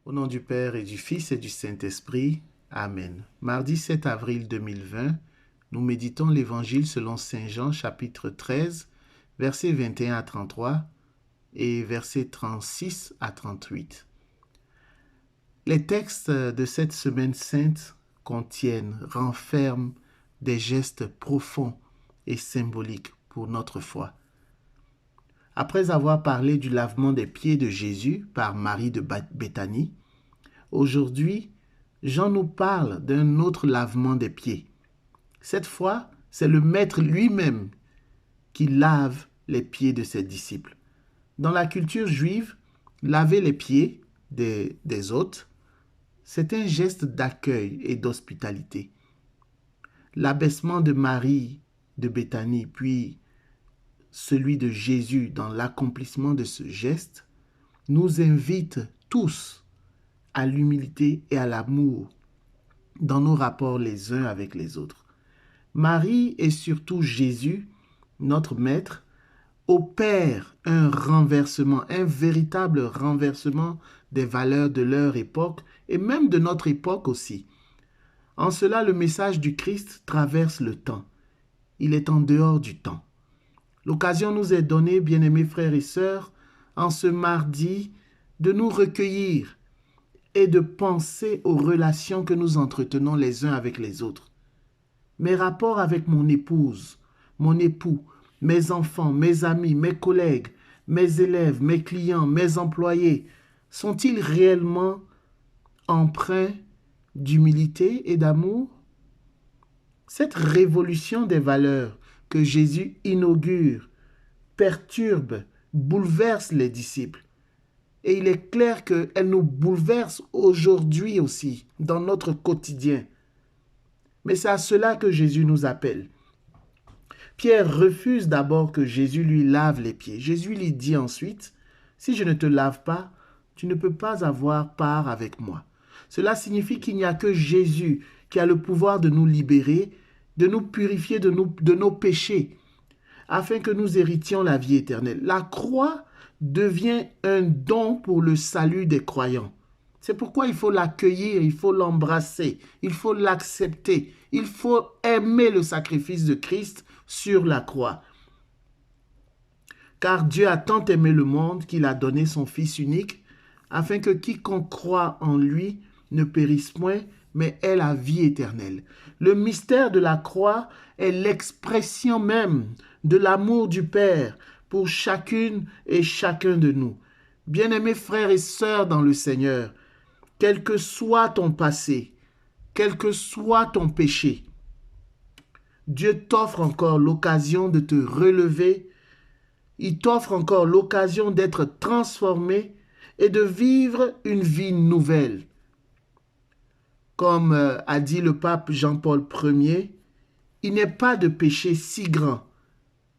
Au nom du Père et du Fils et du Saint-Esprit. Amen. Mardi 7 avril 2020, nous méditons l'Évangile selon Saint Jean, chapitre 13, versets 21 à 33 et versets 36 à 38. Les textes de cette semaine sainte renferment des gestes profonds et symboliques pour notre foi. Après avoir parlé du lavement des pieds de Jésus par Marie de Béthanie, aujourd'hui, Jean nous parle d'un autre lavement des pieds. Cette fois, c'est le Maître lui-même qui lave les pieds de ses disciples. Dans la culture juive, laver les pieds des hôtes, c'est un geste d'accueil et d'hospitalité. L'abaissement de Marie de Béthanie, puis celui de Jésus dans l'accomplissement de ce geste, nous invite tous à l'humilité et à l'amour dans nos rapports les uns avec les autres. Marie et surtout Jésus, notre Maître, opèrent un renversement, un véritable renversement des valeurs de leur époque et même de notre époque aussi. En cela, le message du Christ traverse le temps. Il est en dehors du temps. L'occasion nous est donnée, bien-aimés frères et sœurs, en ce mardi, de nous recueillir et de penser aux relations que nous entretenons les uns avec les autres. Mes rapports avec mon épouse, mon époux, mes enfants, mes amis, mes collègues, mes élèves, mes clients, mes employés, sont-ils réellement empreints d'humilité et d'amour? Cette révolution des valeurs que Jésus inaugure perturbe, bouleverse les disciples. Et il est clair qu'elle nous bouleverse aujourd'hui aussi, dans notre quotidien. Mais c'est à cela que Jésus nous appelle. Pierre refuse d'abord que Jésus lui lave les pieds. Jésus lui dit ensuite, « Si je ne te lave pas, tu ne peux pas avoir part avec moi. » Cela signifie qu'il n'y a que Jésus qui a le pouvoir de nous libérer, de nous purifier de nos péchés, afin que nous héritions la vie éternelle. La croix devient un don pour le salut des croyants. C'est pourquoi il faut l'accueillir, il faut l'embrasser, il faut l'accepter, il faut aimer le sacrifice de Christ sur la croix. Car Dieu a tant aimé le monde qu'il a donné son Fils unique, afin que quiconque croit en lui ne périsse point, mais ait la vie éternelle. Le mystère de la croix est l'expression même de l'amour du Père pour chacune et chacun de nous. Bien-aimés frères et sœurs dans le Seigneur, quel que soit ton passé, quel que soit ton péché, Dieu t'offre encore l'occasion de te relever, il t'offre encore l'occasion d'être transformé et de vivre une vie nouvelle. Comme a dit le pape Jean-Paul Ier, il n'est pas de péché si grand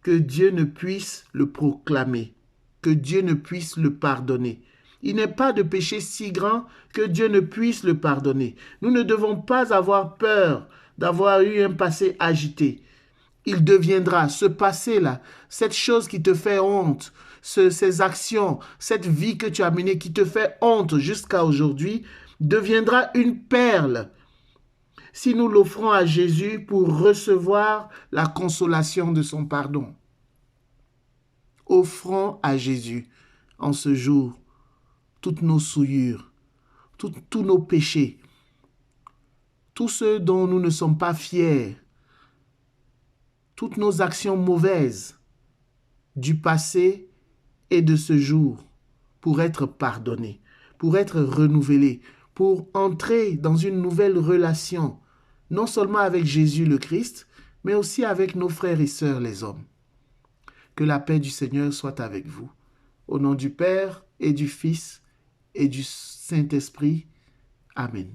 que Dieu ne puisse le proclamer, que Dieu ne puisse le pardonner. Il n'est pas de péché si grand que Dieu ne puisse le pardonner. Nous ne devons pas avoir peur d'avoir eu un passé agité. Il deviendra, ce passé-là, cette chose qui te fait honte, ces actions, cette vie que tu as menée qui te fait honte jusqu'à aujourd'hui, deviendra une perle si nous l'offrons à Jésus pour recevoir la consolation de son pardon. Offrons à Jésus en ce jour toutes nos souillures, tous nos péchés, tous ceux dont nous ne sommes pas fiers, toutes nos actions mauvaises du passé et de ce jour pour être pardonnés, pour être renouvelés, pour entrer dans une nouvelle relation, non seulement avec Jésus le Christ, mais aussi avec nos frères et sœurs les hommes. Que la paix du Seigneur soit avec vous. Au nom du Père et du Fils et du Saint-Esprit. Amen.